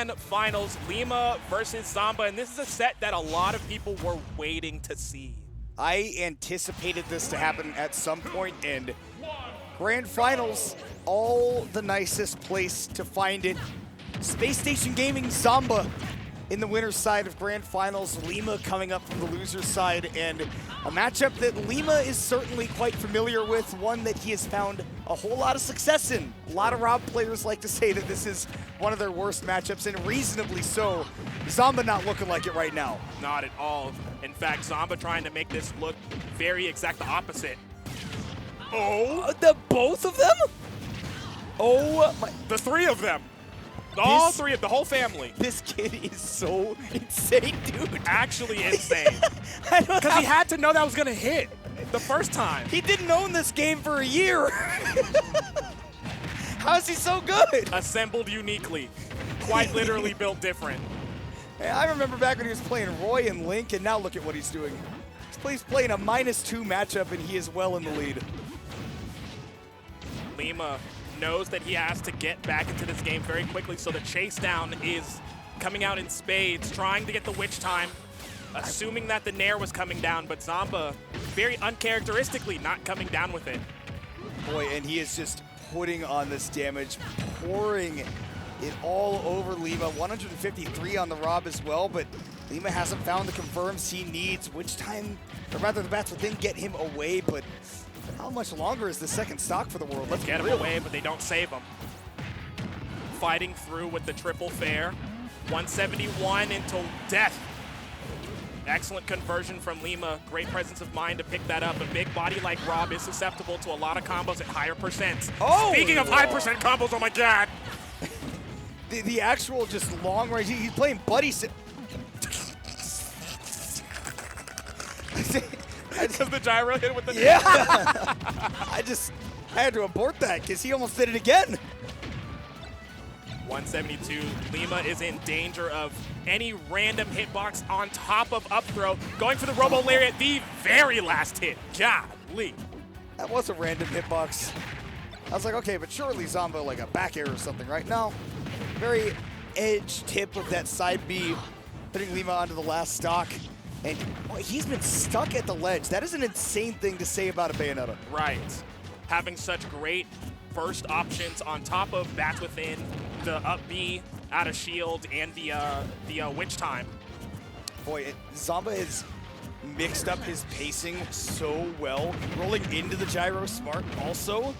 Grand Finals, Lima versus Zomba, and this is a set that a lot of people were waiting to see. I anticipated this to happen at some point, and Grand Finals, all the nicest place to find it. Space Station Gaming Zomba in the winner's side of Grand Finals, Lima coming up from the loser's side, and a matchup that Lima is certainly quite familiar with, one that he has found a whole lot of success in. A lot of Rob players like to say that this is one of their worst matchups, and reasonably so. Zomba not looking like it right now. Not at all. In fact, Zomba trying to make this look very exact the opposite. Oh! The both of them? Oh my. The three of them. All three of the whole family. This kid is so insane, dude. Actually insane. Because he had to know that was going to hit the first time. He didn't own this game for a year. How is he so good? Assembled uniquely. Quite literally built different. Hey, I remember back when he was playing Roy and Link, and now look at what he's doing. He's playing a -2 matchup, and he is well in the lead. Lima knows that he has to get back into this game very quickly, so the chase down is coming out in spades, trying to get the witch time, assuming that the Nair was coming down, but Zomba very uncharacteristically not coming down with it. Boy, and he is just putting on this damage, pouring it all over Lima. 153 on the Rob as well, but Lima hasn't found the confirms he needs. Witch time, or rather the bats within get him away, but how much longer is the second stock for the world? Let's get him away, but they don't save him. Fighting through with the triple fair. 171 until death. Excellent conversion from Lima. Great presence of mind to pick that up. A big body like Rob is susceptible to a lot of combos at higher percents. Oh! Speaking of high percent combos, oh my god! the actual just long range, he's playing buddy. Does the gyro hit with the yeah? I had to abort that because he almost did it again. 172, Lima is in danger of any random hitbox on top of up throw. Going for the Robo Lariat, the very last hit. Golly. That was a random hitbox. I was like, okay, but surely Zomba like a back air or something, right? No, very edge tip of that side B, putting Lima onto the last stock. And boy, he's been stuck at the ledge. That is an insane thing to say about a Bayonetta. Right. Having such great burst options on top of bats within, the up B out of shield, and the witch time. Boy, Zomba has mixed up his pacing so well. Rolling into the gyro smart also.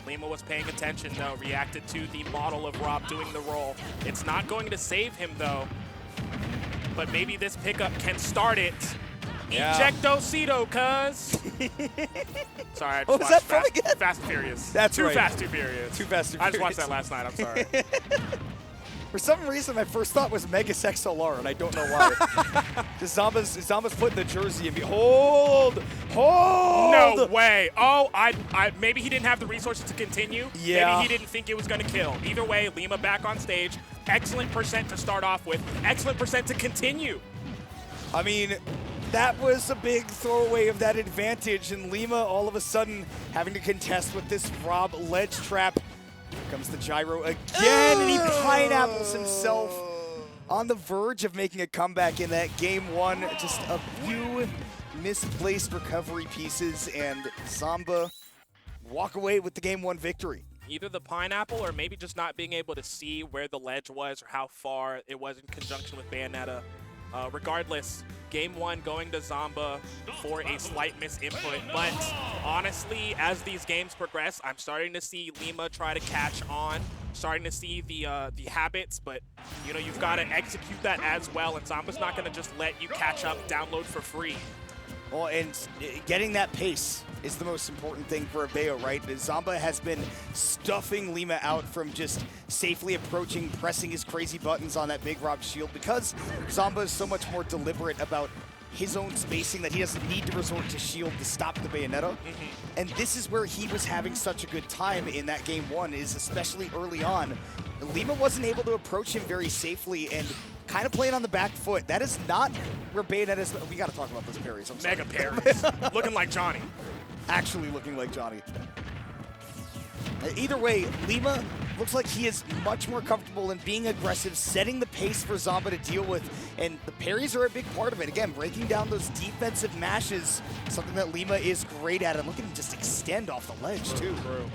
Lima was paying attention though, reacted to the model of Rob doing the roll. It's not going to save him though. But maybe this pickup can start it. Yeah. Ejectocito, cuz. Sorry, I just watched Fast and Furious. That's right. Too Fast, Too Furious. Too Fast, Too Furious. I just watched that last night, I'm sorry. For some reason, my first thought was Megas XLR, and I don't know why. Zomba's putting the jersey in me. Hold! No way. Oh, maybe he didn't have the resources to continue. Yeah. Maybe he didn't think it was going to kill. Either way, Lima back on stage. Excellent percent to start off with. Excellent percent to continue. I mean, that was a big throwaway of that advantage, and Lima all of a sudden having to contest with this Rob ledge trap. Here comes the gyro again, and he pineapples himself on the verge of making a comeback in that game one. Just a few misplaced recovery pieces, and Zomba walk away with the game one victory. Either the pineapple or maybe just not being able to see where the ledge was or how far it was in conjunction with Bayonetta. Regardless, game one going to Zomba for a slight misinput. But honestly, as these games progress, I'm starting to see Lima try to catch on, starting to see the habits, but you know, you've got to execute that as well, and Zomba's not going to just let you catch up, download for free. Well, and getting that pace is the most important thing for a Bayo, right? Zomba has been stuffing Lima out from just safely approaching, pressing his crazy buttons on that big Rob shield, because Zomba is so much more deliberate about his own spacing that he doesn't need to resort to shield to stop the Bayonetta. And this is where he was having such a good time in that game one, is especially early on. Lima wasn't able to approach him very safely and kind of playing on the back foot. That is not where Bayonetta's. We got to talk about those parries. I'm sorry. Mega parries. Looking like Johnny. Actually looking like Johnny. Either way, Lima looks like he is much more comfortable in being aggressive, setting the pace for Zomba to deal with, and the parries are a big part of it. Again, breaking down those defensive mashes, something that Lima is great at, and look at him just extend off the ledge, too. True.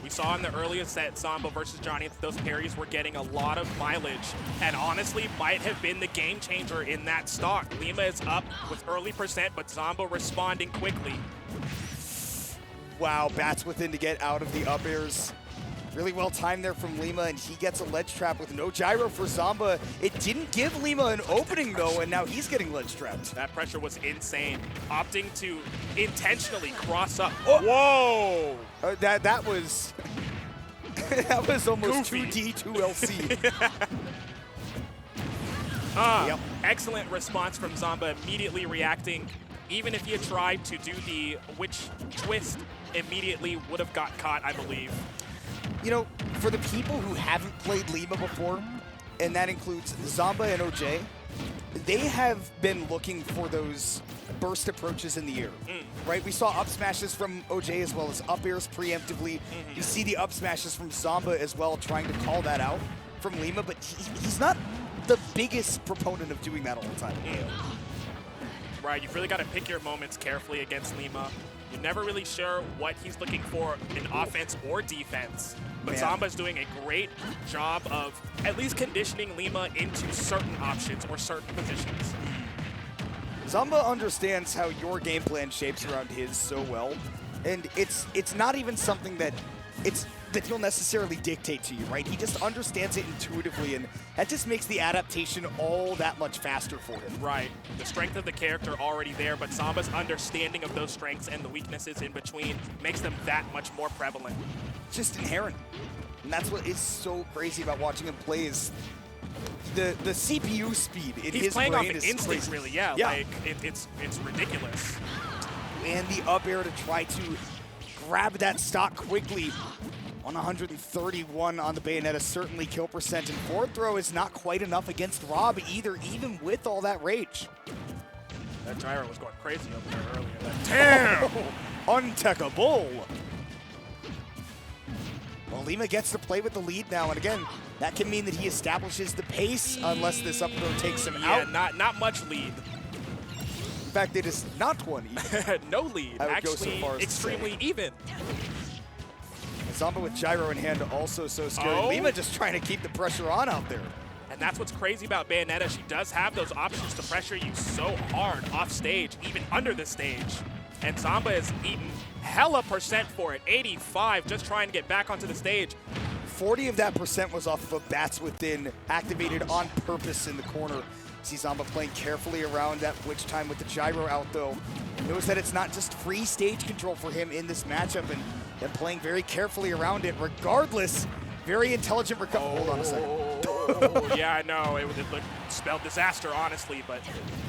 We saw in the earliest set, Zomba versus Johnny, that those parries were getting a lot of mileage, and honestly might have been the game changer in that stock. Lima is up with early percent, but Zomba responding quickly. Wow, bats within to get out of the up airs. Really well timed there from Lima, and he gets a ledge trap with no gyro for Zomba. It didn't give Lima an opening, though, and now he's getting ledge trapped. That pressure was insane. Opting to intentionally cross up. Oh! Whoa! That was... that was almost Goofy. 2D, 2LC. Yep. Excellent response from Zomba, immediately reacting. Even if he had tried to do the witch twist, immediately would have got caught, I believe. You know, for the people who haven't played Lima before, and that includes Zomba and OJ, they have been looking for those burst approaches in the air, right? We saw up smashes from OJ as well as up airs preemptively. You see the up smashes from Zomba as well, trying to call that out from Lima, but he's not the biggest proponent of doing that all the time. Right, you've really got to pick your moments carefully against Lima. You're never really sure what he's looking for in offense or defense. But Zomba's doing a great job of at least conditioning Lima into certain options or certain positions. Zomba understands how your game plan shapes around his so well, and it's not even something that he'll necessarily dictate to you, right? He just understands it intuitively, and that just makes the adaptation all that much faster for him. Right. The strength of the character already there, but Zomba's understanding of those strengths and the weaknesses in between makes them that much more prevalent. It's just inherent. And that's what is so crazy about watching him play is the CPU speed in his brain. He's playing off is instinct, crazy. really, yeah. Like, it's ridiculous. And the up air to try to grab that stock quickly. 131 on the Bayonetta, certainly kill percent, and forward throw is not quite enough against Rob either, even with all that rage. That gyro was going crazy over there earlier. Damn! Untechable! Well, Lima gets to play with the lead now, and again, that can mean that he establishes the pace unless this up throw takes him out. Yeah, not much lead. In fact, it is not one even. No lead. I would go Actually, so far as to extremely say. even. Zomba with gyro in hand also so scary. Oh. Lima just trying to keep the pressure on out there. And that's what's crazy about Bayonetta. She does have those options to pressure you so hard off stage, even under the stage. And Zomba is eating hella percent for it. 85, just trying to get back onto the stage. 40 of that percent was off of a bats within, activated on purpose in the corner. See Zomba playing carefully around that witch time with the gyro out though. Knows that it's not just free stage control for him in this matchup, and playing very carefully around it regardless. Very intelligent recovery. Hold on a second. Oh, yeah, I know. It spelled disaster, honestly, but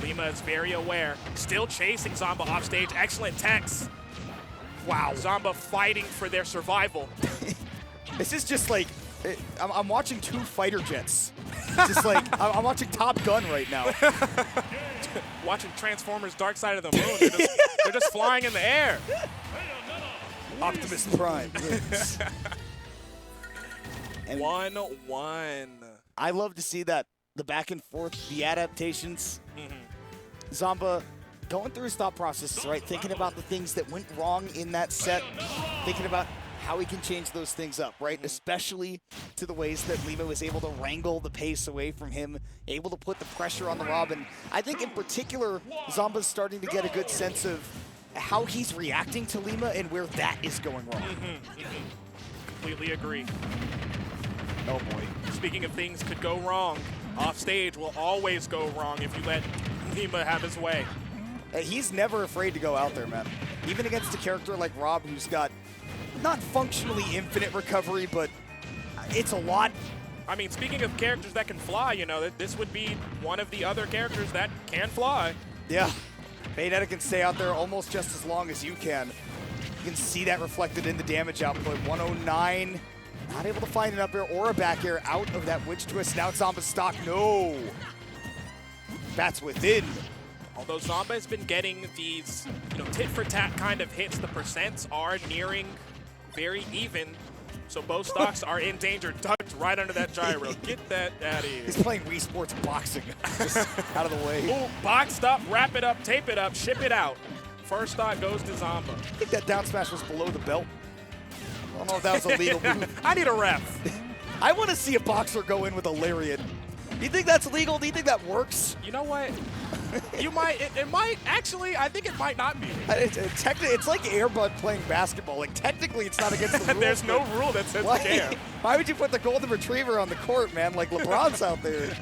Lima is very aware. Still chasing Zomba off stage. Excellent techs. Wow, Zomba fighting for their survival. This is just like, I'm watching two fighter jets. Just like, I'm watching Top Gun right now. Watching Transformers Dark Side of the Moon. They're just flying in the air. Optimus Prime wins. And 1-1. I love to see that, the back and forth, the adaptations. Zomba going through his thought processes, right? Thinking about the things that went wrong in that set, thinking about how he can change those things up, right? Especially to the ways that Lima was able to wrangle the pace away from him, able to put the pressure on the Rob. And I think in particular, Zomba's starting to get a good sense of how he's reacting to Lima and where that is going wrong. Completely agree. Oh boy. Speaking of things could go wrong, off stage will always go wrong if you let Lima have his way. He's never afraid to go out there, man. Even against a character like Rob, who's got not functionally infinite recovery, but it's a lot. I mean, speaking of characters that can fly, you know, this would be one of the other characters that can fly. Yeah. Bayonetta can stay out there almost just as long as you can. You can see that reflected in the damage output. 109. Not able to find an up air or a back air out of that witch twist. Now Zomba's stock. No. Bats within. Although Zomba has been getting these, tit-for-tat kind of hits, the percents are nearing very even. So both stocks are in danger, ducked right under that gyro. Get that out of here. He's playing Wii Sports boxing. Just out of the way. Ooh, boxed up, wrap it up, tape it up, ship it out. First stock goes to Zomba. I think that down smash was below the belt. I don't know if that was a legal move. I need a ref. I want to see a boxer go in with a lariat. Do you think that's legal? Do you think that works? You know what? You might. It might. Actually, I think it might not be. Technically, it's like Air Bud playing basketball. Like, technically, it's not against the rules. There's no rule that says you can. Why would you put the golden retriever on the court, man? Like, LeBron's out there.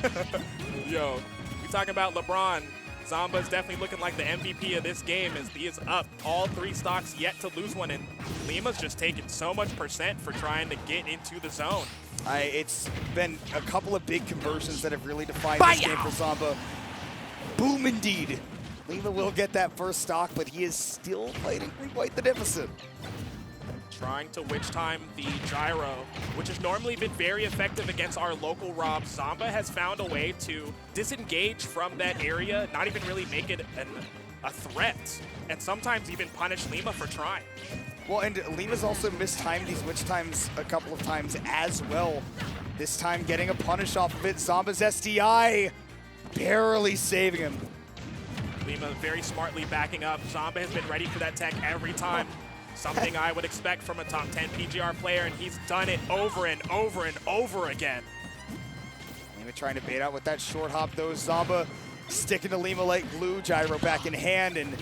Yo, we talking about LeBron. Zomba's definitely looking like the MVP of this game as he is up. All 3 stocks yet to lose one, and Lima's just taking so much percent for trying to get into the zone. It's been a couple of big conversions that have really defined this game for Zomba. Boom indeed. Lima will get that first stock, but he is still fighting quite the deficit. Trying to witch time the gyro, which has normally been very effective against our local Rob. Zomba has found a way to disengage from that area, not even really make it a threat, and sometimes even punish Lima for trying. Well, and Lima's also mistimed these witch times a couple of times as well. This time getting a punish off of it. Zomba's SDI barely saving him. Lima very smartly backing up. Zomba has been ready for that tech every time. Something I would expect from a top 10 PGR player, and he's done it over and over and over again. Lima trying to bait out with that short hop though. Zomba sticking to Lima like glue, gyro back in hand, and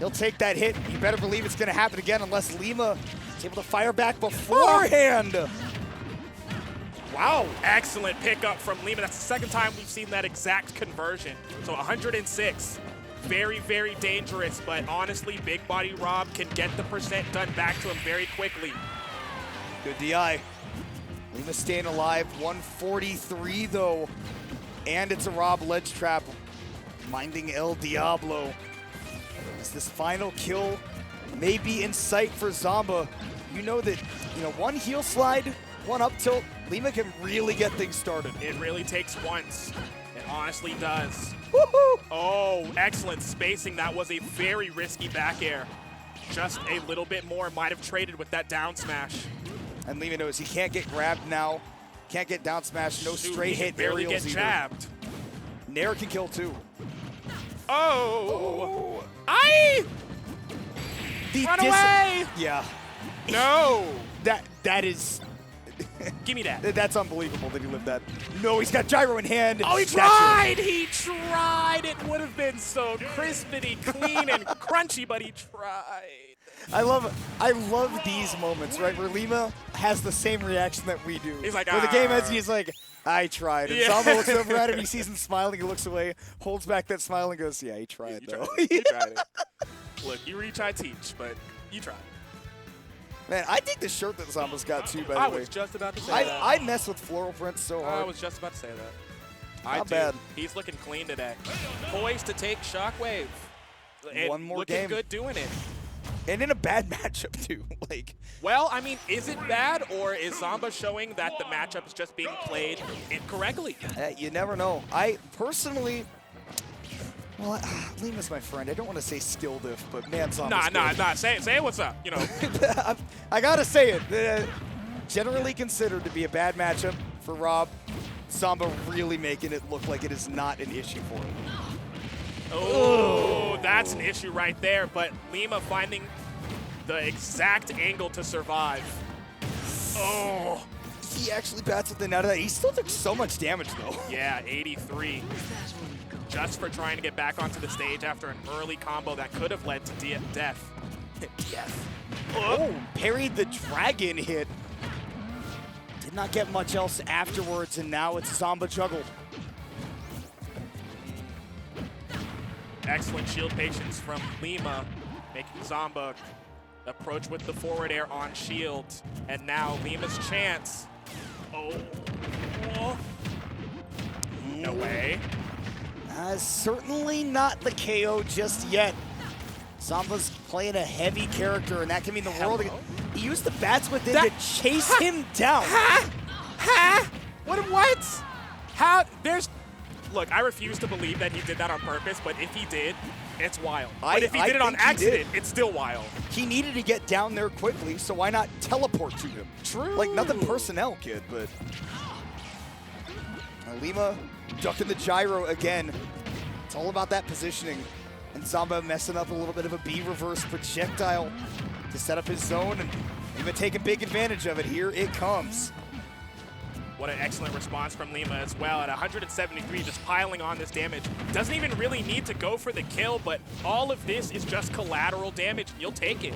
he'll take that hit. You better believe it's going to happen again unless Lima is able to fire back beforehand. Wow, excellent pickup from Lima. That's the second time we've seen that exact conversion. So 106. Very, very dangerous, but honestly, Big Body Rob can get the percent done back to him very quickly. Good DI. Lima staying alive, 143 though. And it's a Rob ledge trap, minding El Diablo. As this final kill may be in sight for Zomba. You know that, one heel slide, one up tilt, Lima can really get things started. It really takes once. It honestly does. Woohoo! Oh, excellent spacing. That was a very risky back air. Just a little bit more. Might have traded with that down smash. And Lima knows he can't get grabbed now. Can't get down smash. No straight hit barely aerials get either. jabbed. Nair can kill too. Oh! Run away! Yeah. No! That is... Give me that. That's unbelievable that he lived that. No, he's got gyro in hand. Oh, he tried! He tried! It would have been so crispity, clean, and crunchy, but he tried. I love these moments, right, where Lima has the same reaction that we do. He's like, where the game ends, he's like, I tried. And Yeah. Zomba looks over at him, he sees him smiling, he looks away, holds back that smile and goes, yeah, he tried, though. You tried it. Look, you really tried to teach, but you tried. Man, I think the shirt that Zomba's got too, by the way. I was just about to say that. I mess with floral prints so hard. I was just about to say that. Not bad. He's looking clean today. Poised to take Shockwave. And one more looking game. good doing it. And in a bad matchup, too. Well, I mean, is it bad, or is Zomba showing that the matchup is just being played incorrectly? You never know. I personally... Well, Lima's my friend. I don't want to say skill diff, but man, Zomba's Nah. Say what's up, I gotta say it. Generally considered to be a bad matchup for Rob. Zomba really making it look like it is not an issue for him. Oh, that's an issue right there, but Lima finding the exact angle to survive. Oh. He actually bats with the net of that. He still took so much damage, though. Yeah, 83. Just for trying to get back onto the stage after an early combo that could have led to death. Death. Oh, parried the dragon hit. Did not get much else afterwards, and now it's Zomba juggled. Excellent shield patience from Lima, making Zomba approach with the forward air on shield. And now Lima's chance. Oh. No way. Certainly not the KO just yet. Zomba's playing a heavy character, and that can mean the world. He used the bats within to chase him down. What? How? look, I refuse to believe that he did that on purpose, but if he did, it's wild. But if he I did it on think he accident, did. it's still wild. He needed to get down there quickly, so why not teleport to him? True. Like, nothing personnel, kid, but... Lima ducking the gyro again. It's all about that positioning. And Zomba messing up a little bit of a B reverse projectile to set up his zone, and Lima taking big advantage of it. Here it comes. What an excellent response from Lima as well. At 173, just piling on this damage. Doesn't even really need to go for the kill, but all of this is just collateral damage, and you'll take it.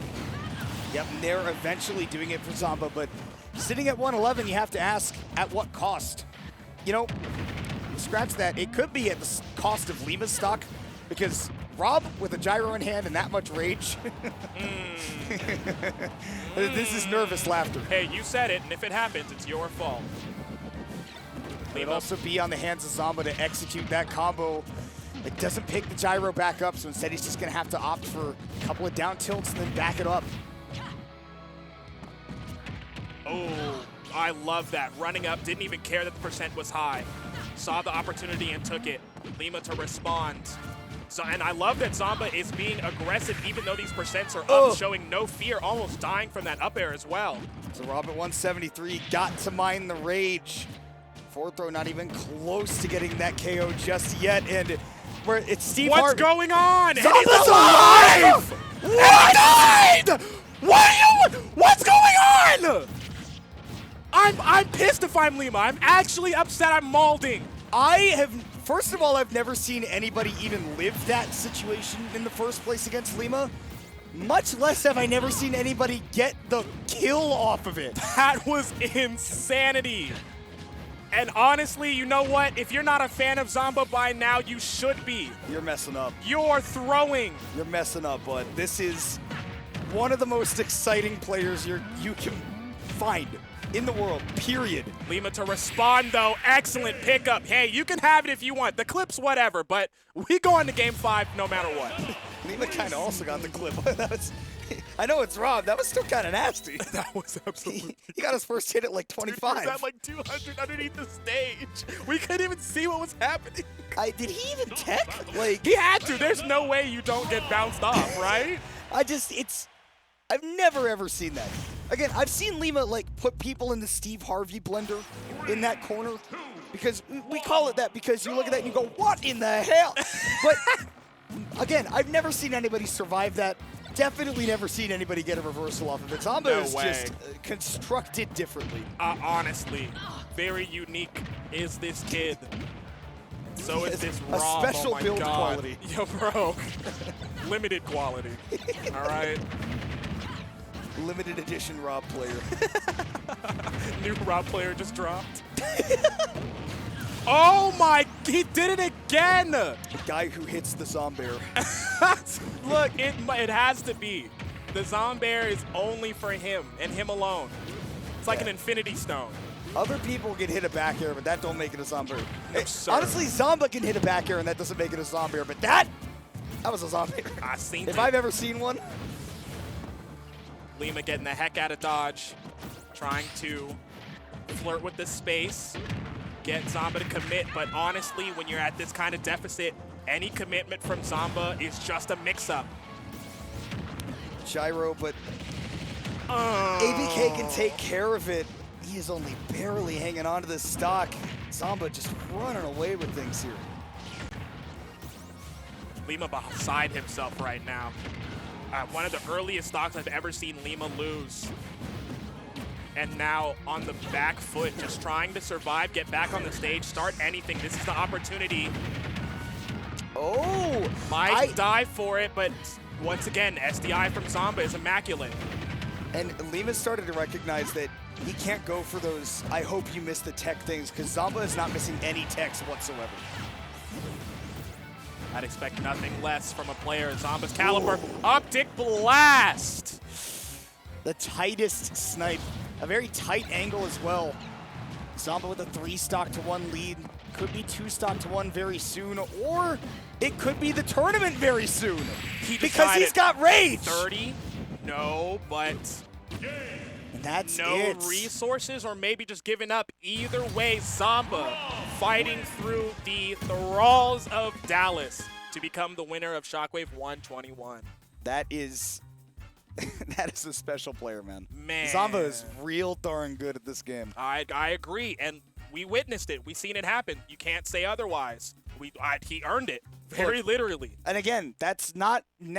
Yep, and they're eventually doing it for Zomba, but sitting at 111, you have to ask, at what cost? You know, scratch that. It could be at the cost of Lima's stock, because Rob, with a gyro in hand and that much rage, this is nervous laughter. Hey, you said it, and if it happens, it's your fault. It would also be on the hands of Zomba to execute that combo. It doesn't pick the gyro back up, so instead he's just going to have to opt for a couple of down tilts and then back it up. Oh, I love that. Running up, didn't even care that the percent was high. Saw the opportunity and took it. Lima to respond. So, and I love that Zomba is being aggressive even though these percents are up, showing no fear, almost dying from that up air as well. So Rob at 173 got to mine the rage. Forward throw not even close to getting that KO just yet, and where it's Steve What's Harvey. going on? Zomba's alive! What? Died! What's going on? I'm pissed if I'm Lima. I'm actually upset. I'm maulding. First of all, I've never seen anybody even live that situation in the first place against Lima. Much less have I never seen anybody get the kill off of it. That was insanity. And honestly, you know what? If you're not a fan of Zomba by now, you should be. You're messing up. You're throwing. You're messing up, bud. This is one of the most exciting players you can find in the world, period. Lima to respond, though. Excellent pickup. Hey, you can have it if you want. The clip's whatever, but we go into game 5 no matter what. Lima kind of also got the clip. I know it's Rob. That was still kind of nasty. That was absolutely... He got his first hit at like 25. Dude, he was at like 200 underneath the stage. We couldn't even see what was happening. Did he even tech? Like, he had to. There's no way you don't get bounced off, right? I've never ever seen that. Again, I've seen Lima like put people in the Steve Harvey blender in that corner, because we call it that because you look at that and you go, what in the hell? But again, I've never seen anybody survive that. Definitely never seen anybody get a reversal off of it. Zomba is just constructed differently. Honestly, very unique is this kid. So is this Rob. A special build God. quality. Yo, bro. Limited quality. All right. Limited edition Rob player. New Rob player just dropped. Oh my, he did it again! The guy who hits the Zombear. Look, it has to be. The Zombear is only for him and him alone. It's like an infinity stone. Other people can hit a back air, but that don't make it a Zombear. No, sir. Honestly, Zomba can hit a back air, and that doesn't make it a Zombear, but that was a Zombear. I seen it. If I've ever seen one. Lima getting the heck out of dodge, trying to flirt with the space, get Zomba to commit, but honestly, when you're at this kind of deficit, any commitment from Zomba is just a mix-up. Gyro, but ABK can take care of it. He is only barely hanging on to this stock. Zomba just running away with things here. Lima beside himself right now. One of the earliest stocks I've ever seen Lima lose. And now on the back foot, just trying to survive, get back on the stage, start anything. This is the opportunity. Oh! Might die for it, but once again, SDI from Zomba is immaculate. And Lima started to recognize that he can't go for those I hope you miss the tech things, because Zomba is not missing any techs whatsoever. I'd expect nothing less from a player Zomba's caliber. Optic blast! The tightest snipe. A very tight angle as well. Zomba with a 3 stock to 1 lead. Could be 2 stock to 1 very soon, or it could be the tournament very soon. Because he's got rage. 30? No, but and that's no resources, or maybe just giving up. Either way, Zomba fighting through the thralls of Dallas to become the winner of Shockwave 121. That is that is a special player, man. Man. Zomba is real darn good at this game. I agree, and we witnessed it. We seen it happen. You can't say otherwise. He earned it, very literally. And again, that's not necessarily